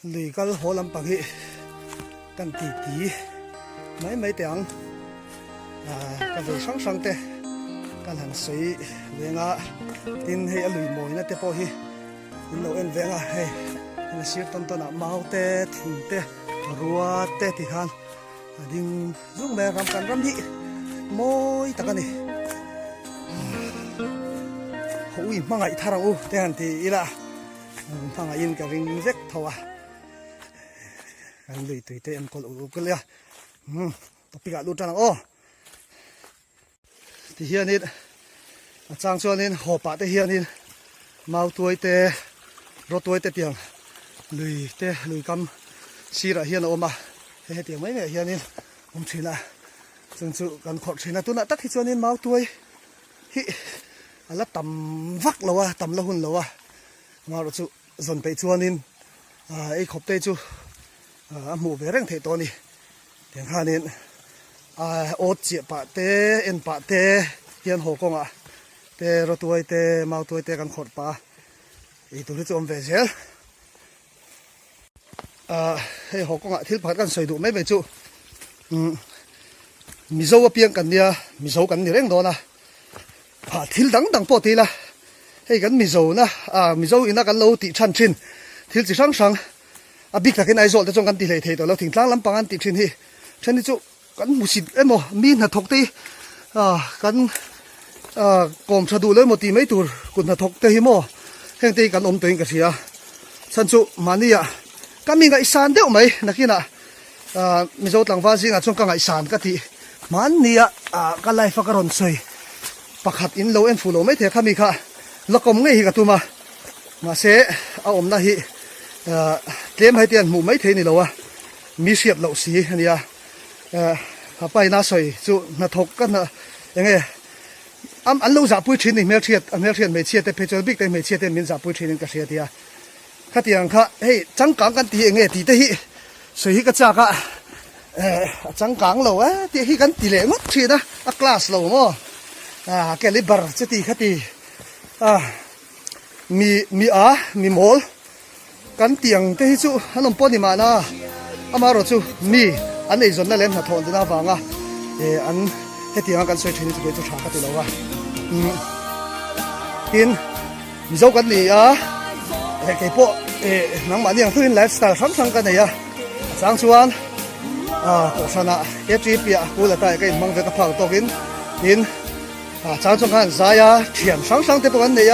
lì cái hồ làm bằng hi cần tỉ tỉ mấy tiếng cái về sáng thế cái hàng suy về ngã tin hay lùi mồi nè thế po hi tin lâu em về ngã hay là siết ton à mau thế thùng thế rùa thế thì han đinh dùng bè ram can ram hi mồi ta cái này hui mang ai thà đâu thế han thì ila mang ai in cái ring vét thầu anh lùi tùy em có lũ cái lia tập bị gạt lụt ra nào thì hiện nay trang cho nên hộp bát thì hiện nay mau tuổi tê rồi tuổi tê tiền lùi cam xí ra hiện ôm thế tiền mấy ngày hiện nay ôm chỉ là dần sự gần khoảng chỉ là tôi đã tắt thì cho nên mau tuổi hi là tầm vắt lâu tầm lâu hơn lâu mà rồi chú dần bị cho nên ấy khóc tê chú mù về răng thế to này tiếng Hàn nên ốt chia bát tê en bát tê hiện hồ công tê rồi tuổi tê mau tuổi tê gần khọt pa ý tôi cho ông về chứ hay hồ công thiếu bát gần sợi đủ mấy về chú mì dâu piang cần nia mì dâu cần nia reng đó na thiếu đắng bỏ tí là hay gần mì dâu na mì dâu ina gần lâu tị chăn chín thiếu chỉ sáng biết là cái này rồi trong căn tỷ lệ thế đó là thỉnh thoảng lắm bằng ăn tỷ trên hi trên đi chỗ căn một xịt em mà min là thọc tê căn còn cho đủ lấy một tí mấy tuổi cũng là thọc tê hi mò hiện tại căn ôm tuổi cái gì sân chỗ mà đi căn mình cái sàn đeo mấy là kia nè mình dâu tàng pha gì trong cái sàn cái thì mà đi cái này phải cái ròn sơi bạc hạt in lâu em phủ lâu mấy thế khăm mình cả nó còn nghe hi cả tu mà sẽ ôm na hi tlem hai tiền mù mấy thế này lâu mi xiết lẩu xí này bay na soi chú na thọc cái na yang nghe ăn lâu giả bùi chín này mèo chiết mấy chiết để cho biết đây mấy chiết để mình giả bùi chín cái gì thì cái tiếng khác hey trắng cẳng cái tiếng nghe tí hi soi cái cha cái trắng cẳng lâu tí hi cái tí lệ mất chiết class lâu mà cái liber chứ tí cái tí mi mol căn tiếng thế chú anh ông bố mà na ama rồi chú mi anh ấy dọn ra lên hạt thôn na vàng anh thế tiếng căn soi trên cái chú trả cái lâu tin mi dâu cái gì cái bộ nắng mà tiếng thôi lifestyle sáng cái này sáng chuan cổ sana cái trip cú là tại cái mang về cái phòng to kín sáng trong cái giá thiền sáng thế bộ cái này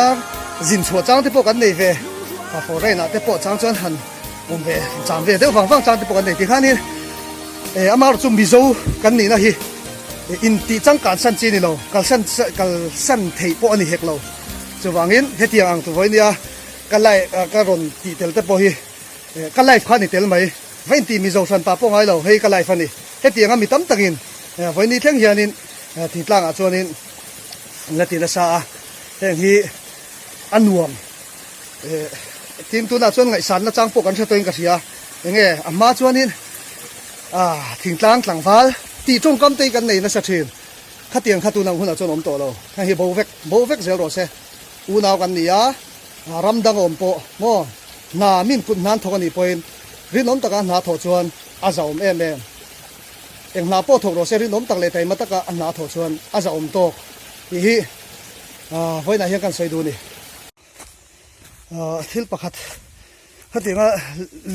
dinh chùa trang thế bộ cái này về phổ đây là cái bộ trang chuẩn hẳn ôm về trang về cái vòng trang cái bộ cái này thì khác đi ama rồi mì dâu cái này là hi in ti trang cản sân chi này lâu cản sân thấy bộ này hết lâu cho vàng in hết tiền ăn tụi với nia cái lại cái ròn ti tel cái bộ hi cái lại phan này tel mấy vậy ti mì dâu sân pa po ngay lâu hay cái lại phan này hết tiền ăn mì tấm tắc in với ni thiên hiền in thì lang cho nên là tiền là sa thế hi ăn nuông tin tu na chuan ngai san na chang po kan thatoin ka sia enge amma chuan in thing tlang val ti trong kam te kan nei na sa thin khatiang khatu na huna chuan om to lo kha hi bo vek zel ro se u naw kan nia ram dang om po mo na min kun nan thokani point rin om taka na tho chuan a zaum em eng na po thok ro se rin om tak le tai mataka an na tho chuan a zaum to hi voina hian kan soi du ni thil pakhat hati nga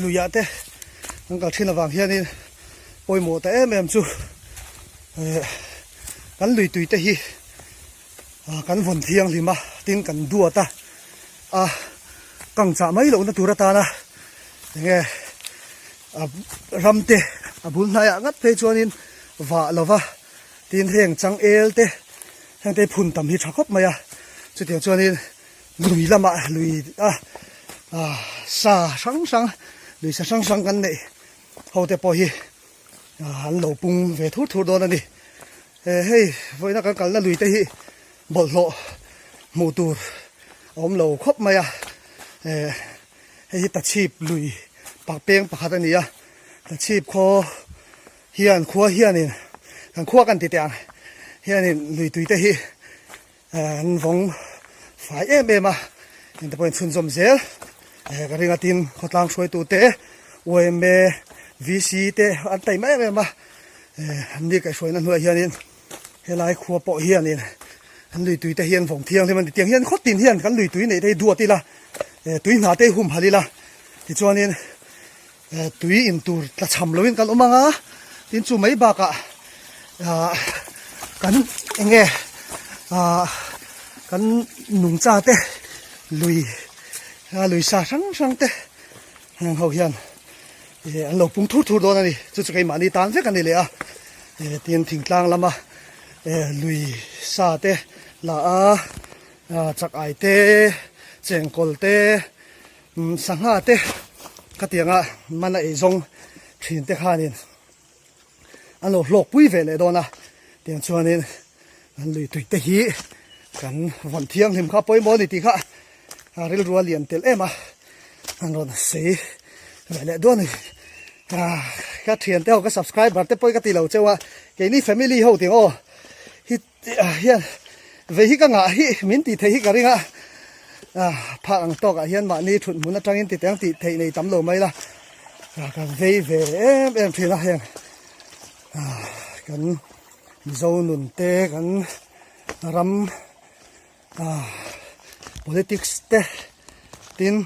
luya te ngal thina wang hianin poimo ta em chu kan lui tui te hi kan von thiang lima tin kan dua ta kang cha mai lo na turata na nge ramte abul na ya ngat pe chuanin wa lova tin heng chang el te heng te phun tam hi thakop maya chu tiang chuanin lùi lắm lùi sa sáng cái này hậu thế bồi hắn lẩu bung về thút đó này hey với nó cái là lùi tới hi bột lộ mù tù ôm lẩu khóc mày hey ta chip lùi bạc beng bạc hạt này ta chip kho hiền khua hiền này thằng khuaกันติดอย่างhiền này lùi tùy tới hi anh vong phải em mà nhưng ta point chun som zel cái này tin khó tăng suy tu tế OM VC tế anh tay mấy mà anh đi cái suy nó nuôi hiền nên hay lại khua bọ hiền nên anh lùi túi tế hiền phòng thiêng thì mình tiếng hiền khó tin hiền cái lùi túi này đây đùa tí là túi nào tế hùm hà đi là thì cho nên túi in tu là chầm lâu cái lỗ mang á tin chú mấy bà cả cái nghe cái nung cha tế lùi xa sáng tế hậu hiền anh lộc bung thu đó này chú cái mà đi tán rất cái này lẽ tiền thỉnh lang lắm mà lùi xa tế là chắc ai tế chèn col tế sang ha tế cái tiếng mà lại dùng thìn tế khai nên anh lộc bui về lại đó na tiếng cho nên anh lùi tụi tế hi cần vận thiêng thêm khá bôi món này thì khá rêu rùa liền tel em anh rồi xí vậy lại đó này các thiền theo các subscribe tế bôi cái tỷ lệ cho cái này family hậu tiếng ô hiền về hi cái ngã hi mình thì thấy hi cái này phá ăn to cái hiền mà ni thuận muốn trang in thì tiếng thì thấy này tắm lầu mấy là cái về em thì là hiền cái dâu nụn tê cái ram politics te tin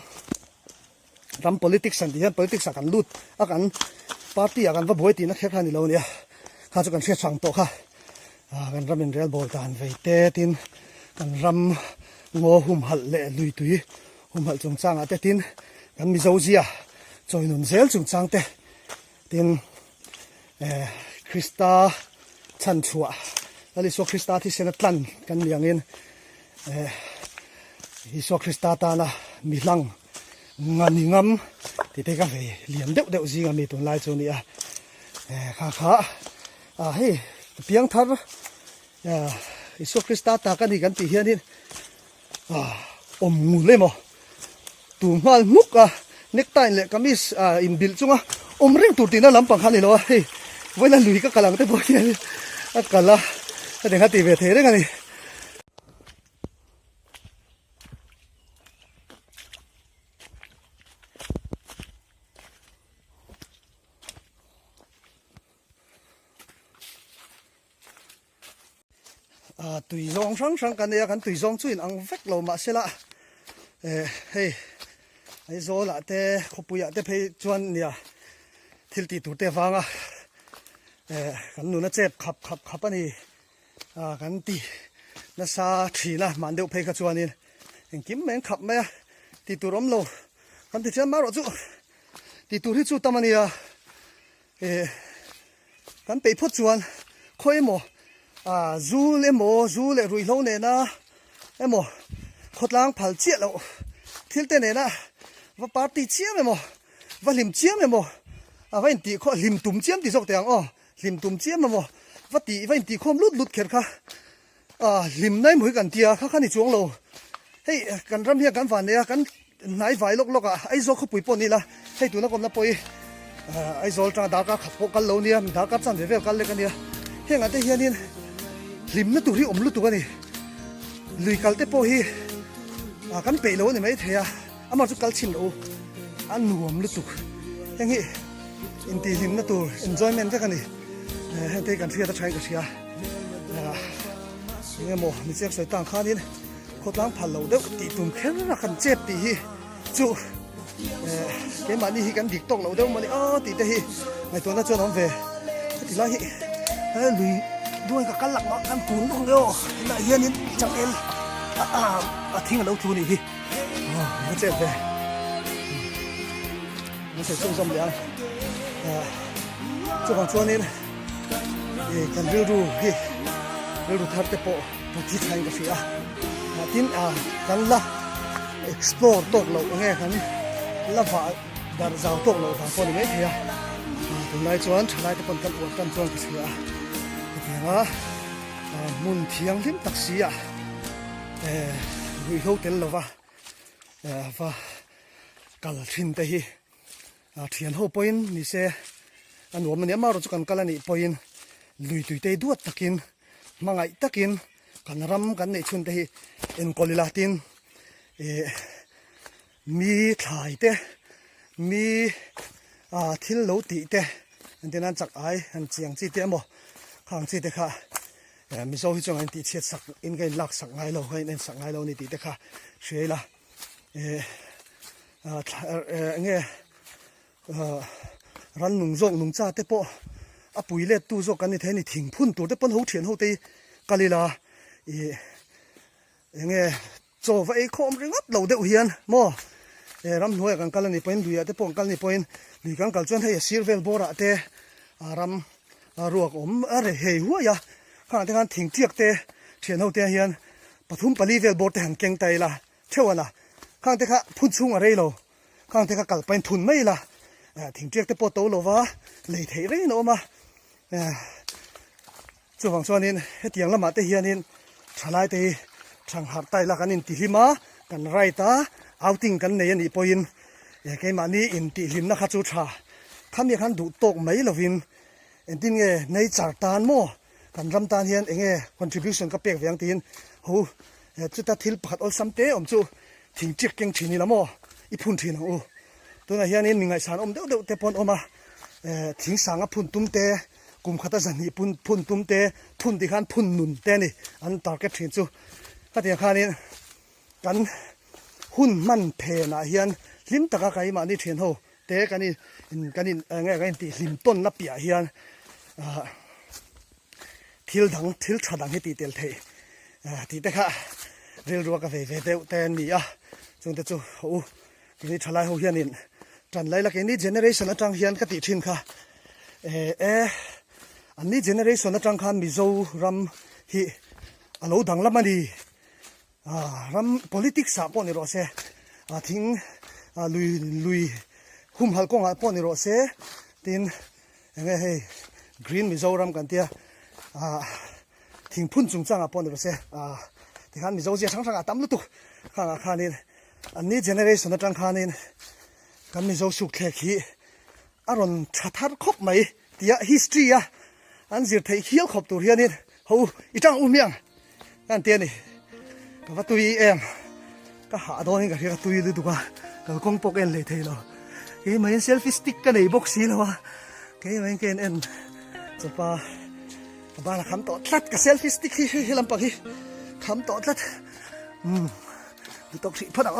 ram politics an dia politics akan lut akan party akan va boi tin a khek hani lo nia kha chu kan hria chang to kha kan ram in real bol dan ve te tin kan ram ngo hum hal le lui tui hum hal chung chang ate tin kan mi zo zia choi nun zel chung chang te tin Krista chan chua ali so Krista thi sena tlan kan liangin Iso Krista ta na mi lang ngani ngam thì thế cái về liền đậu gì ngam mi tuần lai cho nia khá hey tiếng thar Iso Krista ta cái gì cái tí hiền đi ngủ lên mà tụi mal múc necktie lệ kamis in bil chung ring tụt tin nó lắm bằng khăn này lo hey với là lùi các calang tới bôi này cala để ngắt tí về thế đấy cái này tùy dòng sáng cái này cái tùy dòng chuyện ăn vét lầu mà sẽ là hey ấy rồi là thế không bây giờ thế phải chọn nè thiếu tí tụt thế vàng cái nụ nó chép khắp anh cái tí nó sa chỉ là màn đều phải cái chọn nè hình kiếm mình khắp mấy tí tụt lắm lâu cái tí chân máu rồi chú tí tụt hết chú tâm anh cái bị phốt chọn khơi mồ du le rui lo ne na emo khotlang phal che lo thil te ne na va party chiam emo va lim chiam emo va in ti kho lim tum chiam ti jok te ang lim tum chiam emo va in ti khom lut kher kha lim nai moi kan tia kha ni chuang lo hey kan ram hia kan van ne kan nai vai lok ai zo kho pui pon ni la hey tu na kom na poi ai zol tra da ka khapo kal lo nia da ka chan ve kal le kan nia henga te hianin lim nó tụi hi lu tụi cái này lùi cal te po hi kan pe lo này mấy thế ama chu cal chin lo an nuam lu tụi yang hi in ti lim nó tụi enjoyment cái này hay thế kan thia ta try cái gì nghe mò mình sẽ soi tang khan in khot lang phal lo deuh ti tum kher ra kan chep ti hi chu cái mà đi hi kan dik tok lo deuh mà ni ti te hi ngày tuần nó cho nó về thì lại lùi đuôi cả căn lặng mà căn cuốn không đâu lại hiên đến chẳng em thiên ở đâu thu này đi nó chết về nó sẽ sung sung đấy cho bằng chuan nên cần rêu ru thắt cái bộ thi thành cái gì tin cần là explore tốt lâu nghe cần là phải đặt rào tốt lâu thằng con mấy thế từ nay chuan trở lại cái con cần uống cần chuan cái gì mun thiang lim taxi hui ho tel lova và kal thin te hi thian ho point ni se an wo mania ma ro chu kan kalani point lui tui te duat takin mangai takin kan ram kan nei chun te hi en kolila tin มีถ่ายเตมีทิลโลติเตอันเดนั้นจักไออันเจียงจีเตมบ่ข้างจีเตค่ะมีโซ่ที่จงอันติเชียสักอินกันลักสักไงเราให้เน้นสักไงเรานี่ติเตค่ะเชื่อละเงี้ยรันหนุ่งจงหนุ่งจ้าเตปอปุ๋ยเล็ดตู้จกันนี่แทนี่ทิ้งพุ่นตัวเตปนหูเทียนหูตีกะลีลาเงี้ยโจไฟคอมเรื่องเราเดือดเฮียนโม่รำหน่วยกันกันนี่เป็นดุยเตปงกันนี่เป็นดุยกันกันจนให้ซิลเวลโบราเตรำรวกอะไรเฮียหัวยาข้างที่กันทิ้งเทียกเตเทียนหูเตียเฮียนปฐุมปลีเวลโบราเตหันเก่งไตละเท่านั้นข้างที่ข้าพุ่นชุ่งอะไรเราข้างที่ข้ากัลเป็นทุนไม่ละทิ้งเทียกเตปโตโลวะเลยเทเรนออกมาจู่ฝั่งส่วนนี้เตียงละมาเตเฮียนินชลายเตช่างหักไตละกันอินติหิมากันไรตาเอาติงกันในนี่ปอยน์แกมานี่อินติหิมนักจูชาทำอย่างนั้นดูตกไม่ละวินอินติงในจัดตานโมกันรำตานเฮียนcontribution กับเปียกอย่างตีนหูจุดตัดทิลปัดอลซัมเตอมจู่ทิ้งจิกเก่งทีนี่ละโมอีพุ่นทีนะตัวนั้นเฮียนมีไงสารเดี๋ยวเตปอนออกมาทิ้งสังพุ่นตุ้มเตกุมขัดสันนี่พุ่นตุ้มเตทุนที่ขันพุ่นนุนเตนี่อันตาร์เก็ตทิ้งจู่ก็ที่ข้านี้กันหุ่นมันเพน่ะเฮียนลิมตะกะไก่มานี่เทียนโหเตกันนี่ไงกันตีลิมต้นนับเปียเฮียนทิลชะดังให้ตีเตลเทตีเตค่ะเรียลรัวกาแฟเตเตนี่จงเตจู่โอ้นี่ทลายโหเฮียนินจันไล่ละกันนี่เจเนอเรชันจังเฮียนก็ติชินค่ะอันนี้เจเนอเรชันจังคันมิโซรัมฮีอโลดังละมันดีรัม politics ปอนี่รอเสทิ้งลุยหุ่มหัลกงปอนี่รอเสตินยังไงให้ green มิโซรัมกันเตียทิ้งพุ่นจุงจังปอนี่รอเสที่ขันมิโซเจียช่างตั้มลุตุข้างนี้อันนี้ generation จังคันนี้กันมิโซสุกเทคีอารอนชัดทัดครบไหมเตีย history อันจีเทเขียวขบตัวเฮียนี่หูอีจังอุ้มยังกันเตียนี่ก็ว่าตุยก็หาโดนนี่ก็เรียกตุยดูดูว่าก็คงปกเอ็นเลยเทโลเฮ้ยมันเซลฟี่สติ๊กกันในบ็อกซี่แล้ววะเฮ้ยมันเกินเอ็นจะป้าบ้านคำต่อทัดกับเซลฟี่สติ๊กที่ลำปางที่คำต่อทัดดูตกสิพอดัง